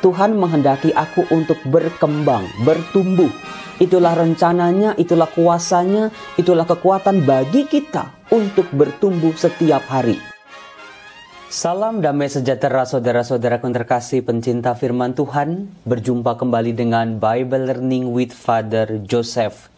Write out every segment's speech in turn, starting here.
Tuhan menghendaki aku untuk berkembang, bertumbuh. Itulah rencananya, itulah kuasanya, itulah kekuatan bagi kita untuk bertumbuh setiap hari. Salam damai sejahtera saudara-saudaraku yang terkasih pencinta firman Tuhan. Berjumpa kembali dengan Bible Learning with Father Joseph.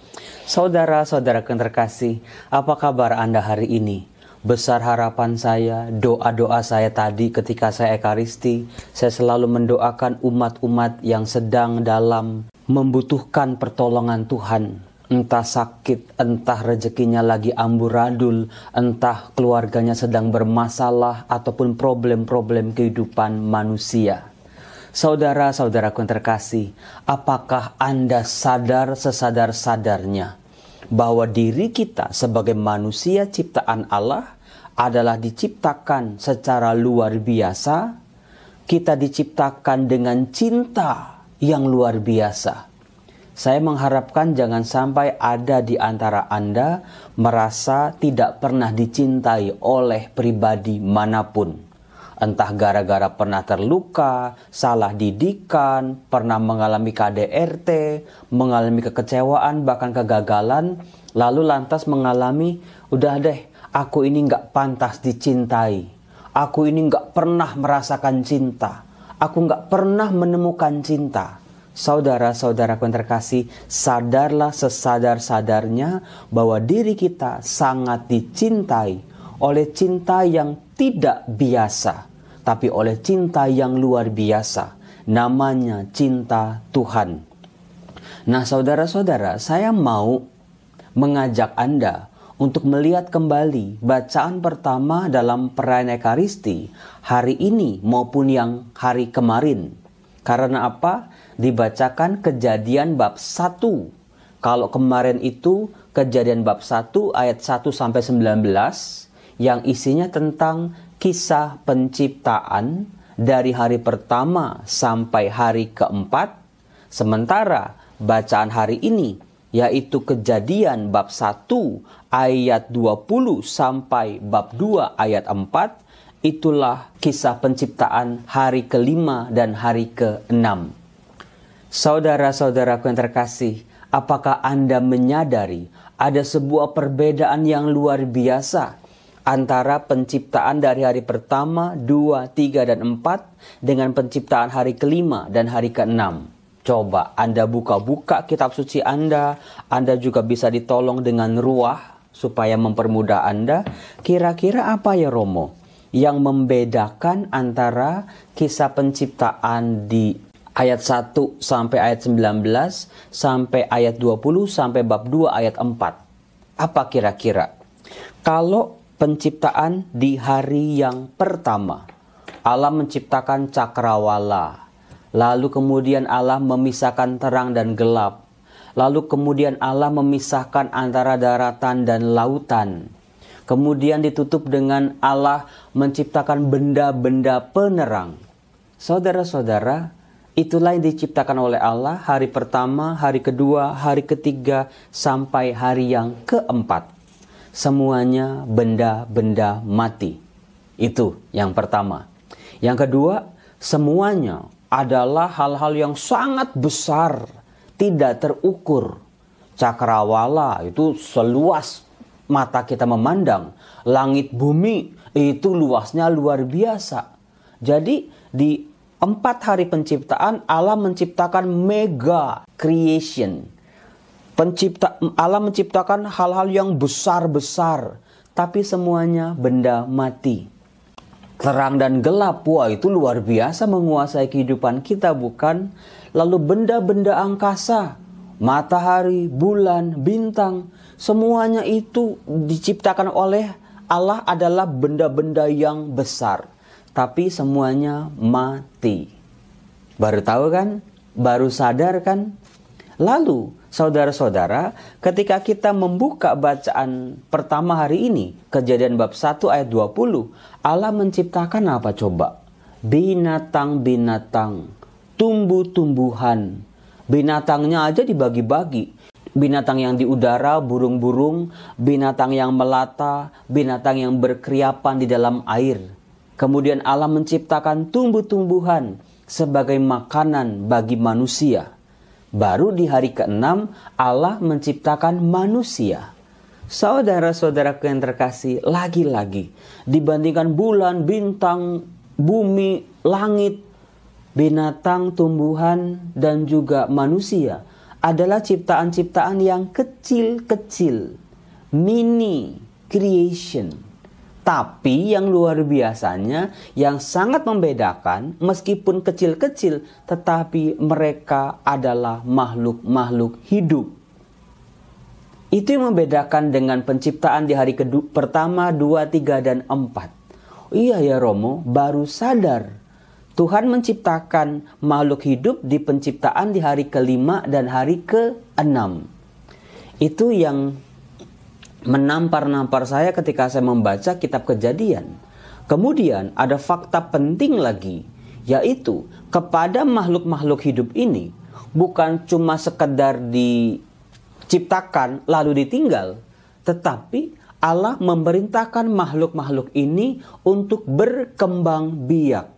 Saudara-saudaraku yang terkasih, apa kabar Anda hari ini? Besar harapan saya, doa-doa saya tadi ketika saya ekaristi, saya selalu mendoakan umat-umat yang sedang dalam membutuhkan pertolongan Tuhan. Entah sakit, entah rezekinya lagi amburadul, entah keluarganya sedang bermasalah, ataupun problem-problem kehidupan manusia. Saudara-saudaraku yang terkasih, apakah Anda sadar sesadar-sadarnya bahwa diri kita sebagai manusia ciptaan Allah adalah diciptakan secara luar biasa? Kita diciptakan dengan cinta yang luar biasa. Saya mengharapkan jangan sampai ada di antara Anda merasa tidak pernah dicintai oleh pribadi manapun. Entah gara-gara pernah terluka, salah didikan, pernah mengalami KDRT, mengalami kekecewaan, bahkan kegagalan, lalu lantas mengalami, udah deh, aku ini gak pantas dicintai. Aku ini gak pernah merasakan cinta. Aku gak pernah menemukan cinta. Saudara-saudaraku yang terkasih, sadarlah sesadar-sadarnya bahwa diri kita sangat dicintai oleh cinta yang tidak biasa, tapi oleh cinta yang luar biasa. Namanya cinta Tuhan. Nah, saudara-saudara, saya mau mengajak Anda untuk melihat kembali bacaan pertama dalam perayaan Ekaristi hari ini maupun yang hari kemarin. Karena apa? Dibacakan Kejadian bab 1. Kalau kemarin itu Kejadian bab 1 ayat 1 sampai 19 yang isinya tentang kisah penciptaan dari hari pertama sampai hari keempat. Sementara bacaan hari ini yaitu Kejadian bab 1 ayat 20 sampai bab 2 ayat 4. Itulah kisah penciptaan hari kelima dan hari keenam. Saudara-saudaraku yang terkasih, apakah Anda menyadari ada sebuah perbedaan yang luar biasa antara penciptaan dari hari pertama, 2, 3, dan 4 dengan penciptaan hari kelima dan hari keenam? Coba Anda buka-buka kitab suci Anda juga bisa ditolong dengan ruah supaya mempermudah Anda. Kira-kira apa ya Romo yang membedakan antara kisah penciptaan di ayat 1 sampai ayat 19 sampai ayat 20 sampai bab 2 ayat 4? Apa kira-kira? Kalau penciptaan di hari yang pertama, Allah menciptakan cakrawala. Lalu kemudian Allah memisahkan terang dan gelap. Lalu kemudian Allah memisahkan antara daratan dan lautan. Kemudian ditutup dengan Allah menciptakan benda-benda penerang. Saudara-saudara, itulah yang diciptakan oleh Allah hari pertama, hari kedua, hari ketiga, sampai hari yang keempat. Semuanya benda-benda mati. Itu yang pertama. Yang kedua, semuanya adalah hal-hal yang sangat besar, tidak terukur. Cakrawala itu seluas mata kita memandang. Langit bumi itu luasnya luar biasa. Jadi di 4 hari penciptaan Allah menciptakan mega creation. Allah menciptakan hal-hal yang besar-besar, tapi semuanya benda mati. Terang dan gelap, wah itu luar biasa menguasai kehidupan kita, bukan? Lalu benda-benda angkasa, matahari, bulan, bintang, semuanya itu diciptakan oleh Allah adalah benda-benda yang besar, tapi semuanya mati. Baru tahu kan? Baru sadar kan? Lalu, saudara-saudara, ketika kita membuka bacaan pertama hari ini, Kejadian bab 1 ayat 20, Allah menciptakan apa coba? Binatang-binatang, tumbuh-tumbuhan. Binatangnya aja dibagi-bagi. Binatang yang di udara, burung-burung, binatang yang melata, binatang yang berkeriapan di dalam air. Kemudian Allah menciptakan tumbuh-tumbuhan. sebagai makanan bagi manusia. Baru di hari ke-6 Allah menciptakan manusia. Saudara-saudaraku yang terkasih, lagi-lagi dibandingkan bulan, bintang, bumi, langit, binatang, tumbuhan, dan juga manusia adalah ciptaan-ciptaan yang kecil-kecil, mini creation. Tapi yang luar biasanya, yang sangat membedakan, meskipun kecil-kecil, tetapi mereka adalah makhluk-makhluk hidup. Itu yang membedakan dengan penciptaan di hari pertama, 2, 3, dan 4. Iya ya Romo, baru sadar Tuhan menciptakan makhluk hidup di penciptaan di hari ke-5 dan hari ke-6. Itu yang menampar-nampar saya ketika saya membaca kitab Kejadian. Kemudian ada fakta penting lagi, yaitu kepada makhluk-makhluk hidup ini bukan cuma sekedar diciptakan lalu ditinggal, tetapi Allah memerintahkan makhluk-makhluk ini untuk berkembang biak,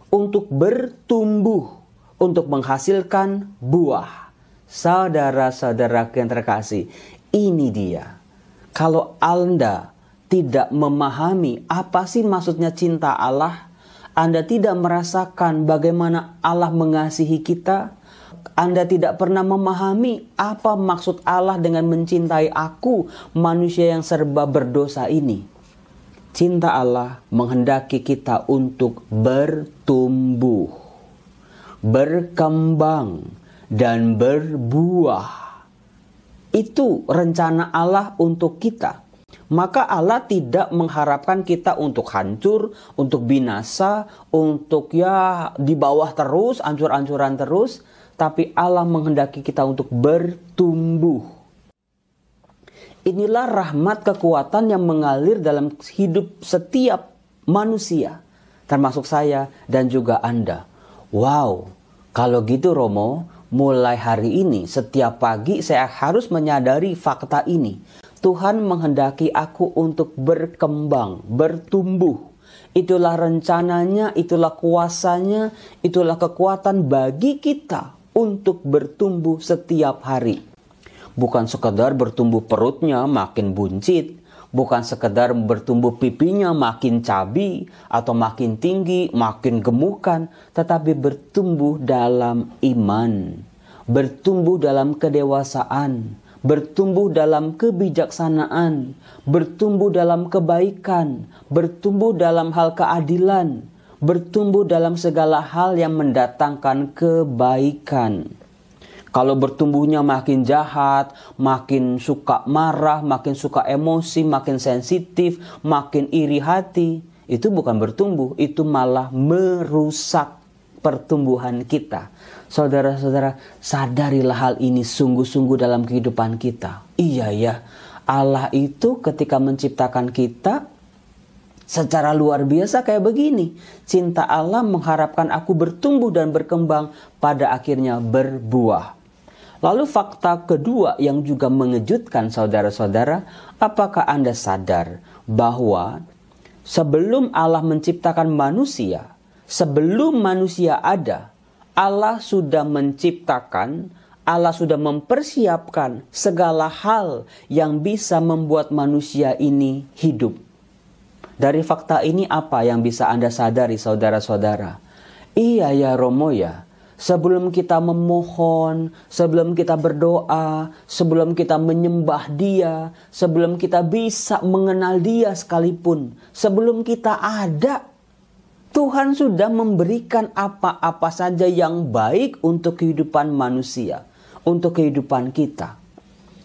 untuk bertumbuh, untuk menghasilkan buah. Saudara-saudara yang terkasih, ini dia. Kalau Anda tidak memahami apa sih maksudnya cinta Allah, Anda tidak merasakan bagaimana Allah mengasihi kita, Anda tidak pernah memahami apa maksud Allah dengan mencintai aku, manusia yang serba berdosa ini. Cinta Allah menghendaki kita untuk bertumbuh, berkembang, dan berbuah. Itu rencana Allah untuk kita. Maka Allah tidak mengharapkan kita untuk hancur, untuk binasa, untuk di bawah terus, ancur-ancuran terus. Tapi Allah menghendaki kita untuk bertumbuh. Inilah rahmat kekuatan yang mengalir dalam hidup setiap manusia, termasuk saya dan juga Anda. Wow, kalau gitu Romo, mulai hari ini, setiap pagi saya harus menyadari fakta ini. Tuhan menghendaki aku untuk berkembang, bertumbuh. Itulah rencananya, itulah kuasanya, itulah kekuatan bagi kita untuk bertumbuh setiap hari. Bukan sekedar bertumbuh perutnya makin buncit, bukan sekedar bertumbuh pipinya makin cabi atau makin tinggi, makin gemukan, tetapi bertumbuh dalam iman, bertumbuh dalam kedewasaan, bertumbuh dalam kebijaksanaan, bertumbuh dalam kebaikan, bertumbuh dalam hal keadilan, bertumbuh dalam segala hal yang mendatangkan kebaikan. Kalau bertumbuhnya makin jahat, makin suka marah, makin suka emosi, makin sensitif, makin iri hati, itu bukan bertumbuh, itu malah merusak pertumbuhan kita. Saudara-saudara, sadarilah hal ini sungguh-sungguh dalam kehidupan kita. Iya ya, Allah itu ketika menciptakan kita secara luar biasa kayak begini. Cinta Allah mengharapkan aku bertumbuh dan berkembang, pada akhirnya berbuah. Lalu fakta kedua yang juga mengejutkan saudara-saudara, apakah Anda sadar bahwa sebelum Allah menciptakan manusia, sebelum manusia ada, Allah sudah menciptakan, Allah sudah mempersiapkan segala hal yang bisa membuat manusia ini hidup. Dari fakta ini apa yang bisa Anda sadari saudara-saudara? Iya ya Romo ya. Sebelum kita memohon, sebelum kita berdoa, sebelum kita menyembah Dia, sebelum kita bisa mengenal Dia sekalipun, sebelum kita ada, Tuhan sudah memberikan apa-apa saja yang baik untuk kehidupan manusia, untuk kehidupan kita.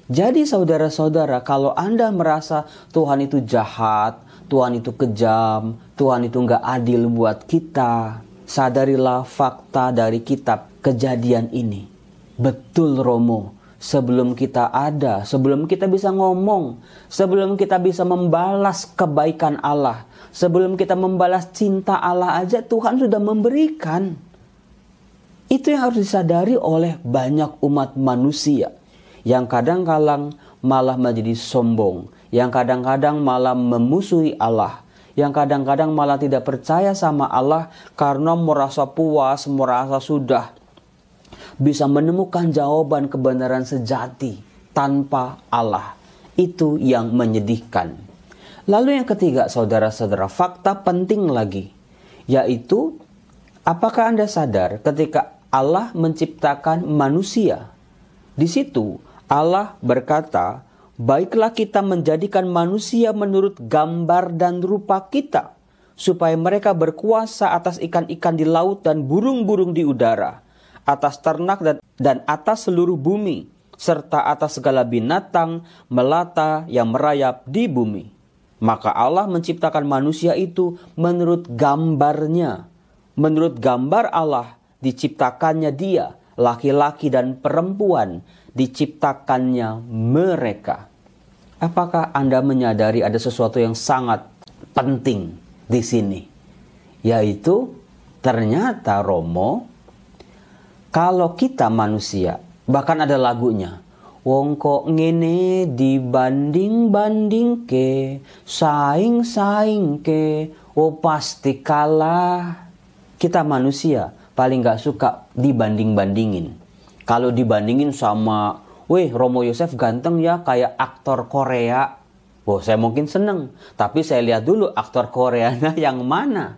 Jadi saudara-saudara, kalau Anda merasa Tuhan itu jahat, Tuhan itu kejam, Tuhan itu nggak adil buat kita, sadarilah fakta dari kitab Kejadian ini. Betul Romo, sebelum kita ada, sebelum kita bisa ngomong, sebelum kita bisa membalas kebaikan Allah, sebelum kita membalas cinta Allah aja, Tuhan sudah memberikan. Itu yang harus disadari oleh banyak umat manusia yang kadang-kadang malah menjadi sombong, yang kadang-kadang malah memusuhi Allah, yang kadang-kadang malah tidak percaya sama Allah karena merasa puas, merasa sudah bisa menemukan jawaban kebenaran sejati tanpa Allah. Itu yang menyedihkan. Lalu yang ketiga, saudara-saudara, fakta penting lagi, yaitu apakah Anda sadar ketika Allah menciptakan manusia, di situ Allah berkata, baiklah kita menjadikan manusia menurut gambar dan rupa kita, supaya mereka berkuasa atas ikan-ikan di laut dan burung-burung di udara, atas ternak dan atas seluruh bumi, serta atas segala binatang melata yang merayap di bumi. Maka Allah menciptakan manusia itu menurut gambarnya. Menurut gambar Allah diciptakannya dia, laki-laki dan perempuan diciptakannya mereka. Apakah Anda menyadari ada sesuatu yang sangat penting di sini? Yaitu ternyata Romo, kalau kita manusia, bahkan ada lagunya, wong kok ngene dibanding-banding ke, saing-saing ke, oh pasti kalah. Kita manusia paling gak suka dibanding-bandingin. Kalau dibandingin sama, weh Romo Yosef ganteng ya kayak aktor Korea. Oh saya mungkin seneng, tapi saya lihat dulu aktor Koreanya yang mana.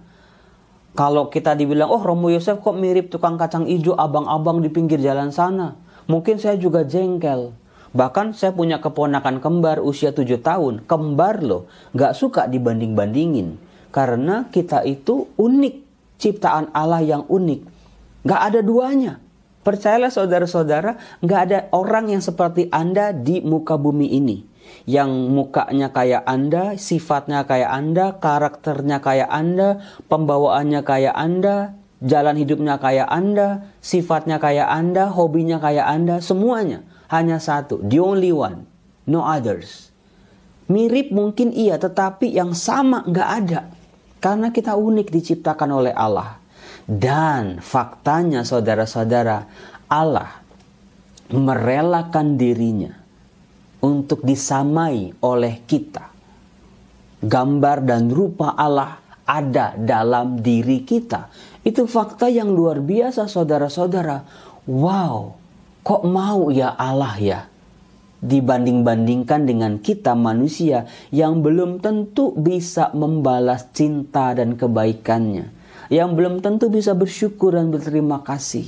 Kalau kita dibilang, oh Romo Yosef kok mirip tukang kacang hijau abang-abang di pinggir jalan sana, mungkin saya juga jengkel. Bahkan saya punya keponakan kembar usia 7 tahun, kembar loh, gak suka dibanding-bandingin. Karena kita itu unik, ciptaan Allah yang unik. Gak ada duanya. Percayalah saudara-saudara, gak ada orang yang seperti Anda di muka bumi ini. Yang mukanya kayak Anda, sifatnya kayak Anda, karakternya kayak Anda, pembawaannya kayak Anda, jalan hidupnya kayak Anda, sifatnya kayak Anda, hobinya kayak Anda, semuanya. Hanya satu, the only one, no others. Mirip mungkin iya, tetapi yang sama gak ada. Karena kita unik diciptakan oleh Allah. Dan faktanya saudara-saudara, Allah merelakan dirinya untuk disamai oleh kita. Gambar dan rupa Allah ada dalam diri kita. Itu fakta yang luar biasa saudara-saudara. Wow, kok mau ya Allah ya dibanding-bandingkan dengan kita manusia yang belum tentu bisa membalas cinta dan kebaikannya, yang belum tentu bisa bersyukur dan berterima kasih.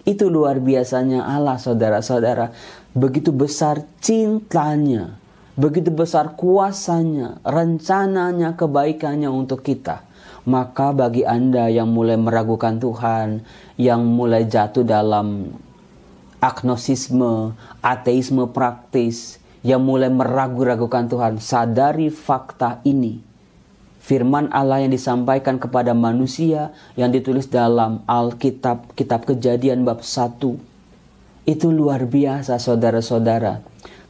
Itu luar biasanya Allah saudara-saudara. Begitu besar cintanya, begitu besar kuasanya, rencananya, kebaikannya untuk kita. Maka bagi Anda yang mulai meragukan Tuhan, yang mulai jatuh dalam agnosisme, ateisme praktis, yang mulai meragu-ragukan Tuhan, sadari fakta ini. Firman Allah yang disampaikan kepada manusia yang ditulis dalam Alkitab, kitab Kejadian bab 1. Itu luar biasa saudara-saudara.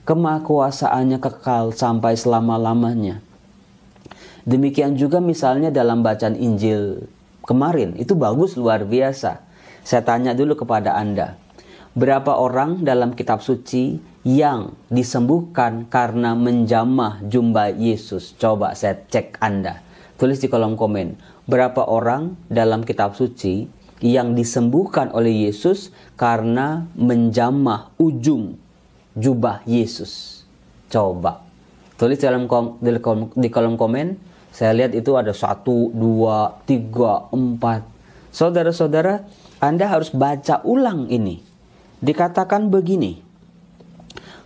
Kemahakuasaannya kekal sampai selama-lamanya. Demikian juga misalnya dalam bacaan Injil kemarin, itu bagus luar biasa. Saya tanya dulu kepada Anda. Berapa orang dalam kitab suci yang disembuhkan karena menjamah jubah Yesus? Coba saya cek Anda. Tulis di kolom komen. Berapa orang dalam kitab suci yang disembuhkan oleh Yesus karena menjamah ujung jubah Yesus? Coba. Tulis di kolom komen. Saya lihat itu ada 1, 2, 3, 4. Saudara-saudara, Anda harus baca ulang ini. Dikatakan begini,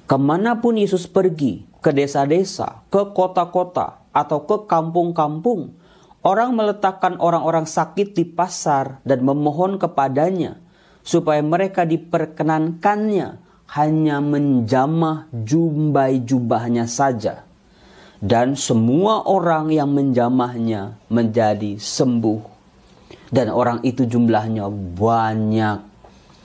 kemanapun Yesus pergi, ke desa-desa, ke kota-kota, atau ke kampung-kampung, orang meletakkan orang-orang sakit di pasar dan memohon kepadanya, supaya mereka diperkenankannya hanya menjamah jubahnya saja. Dan semua orang yang menjamahnya menjadi sembuh. Dan orang itu jumlahnya banyak.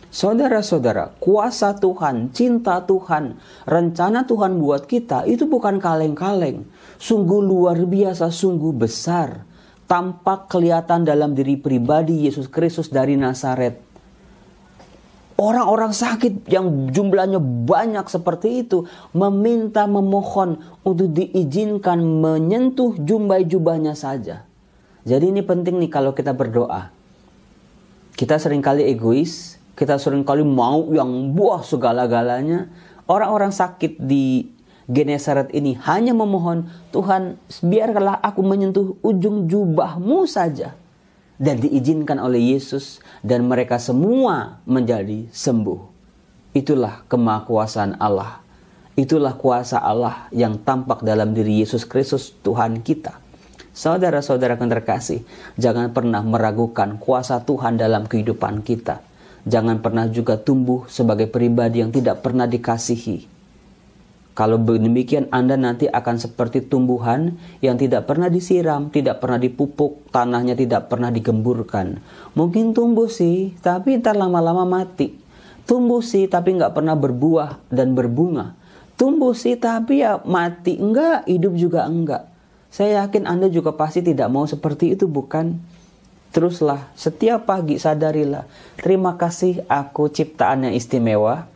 Saudara-saudara, kuasa Tuhan, cinta Tuhan, rencana Tuhan buat kita itu bukan kaleng-kaleng. Sungguh luar biasa, sungguh besar. Tampak kelihatan dalam diri pribadi Yesus Kristus dari Nazaret. Orang-orang sakit yang jumlahnya banyak seperti itu meminta, memohon untuk diizinkan menyentuh jubahnya saja. Jadi ini penting nih kalau kita berdoa. Kita seringkali egois, kita seringkali mau yang buah segala-galanya. Orang-orang sakit di Genesaret ini hanya memohon, Tuhan biarkanlah aku menyentuh ujung jubahmu saja. Dan diizinkan oleh Yesus dan mereka semua menjadi sembuh. Itulah kemahakuasaan Allah. Itulah kuasa Allah yang tampak dalam diri Yesus Kristus Tuhan kita. Saudara-saudara yang terkasih, jangan pernah meragukan kuasa Tuhan dalam kehidupan kita. Jangan pernah juga tumbuh sebagai pribadi yang tidak pernah dikasihi. Kalau demikian Anda nanti akan seperti tumbuhan yang tidak pernah disiram, tidak pernah dipupuk, tanahnya tidak pernah digemburkan. Mungkin tumbuh sih, tapi ntar lama-lama mati. Tumbuh sih, tapi nggak pernah berbuah dan berbunga. Tumbuh sih, tapi ya mati. Enggak, hidup juga enggak. Saya yakin Anda juga pasti tidak mau seperti itu, bukan? Teruslah, setiap pagi sadarilah, terima kasih aku ciptaan yang istimewa.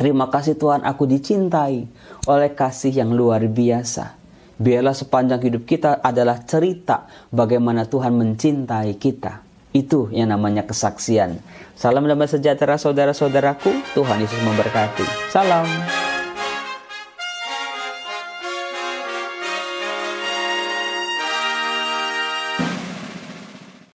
Terima kasih Tuhan, aku dicintai oleh kasih yang luar biasa. Biarlah sepanjang hidup kita adalah cerita bagaimana Tuhan mencintai kita. Itu yang namanya kesaksian. Salam damai sejahtera saudara-saudaraku. Tuhan Yesus memberkati. Salam.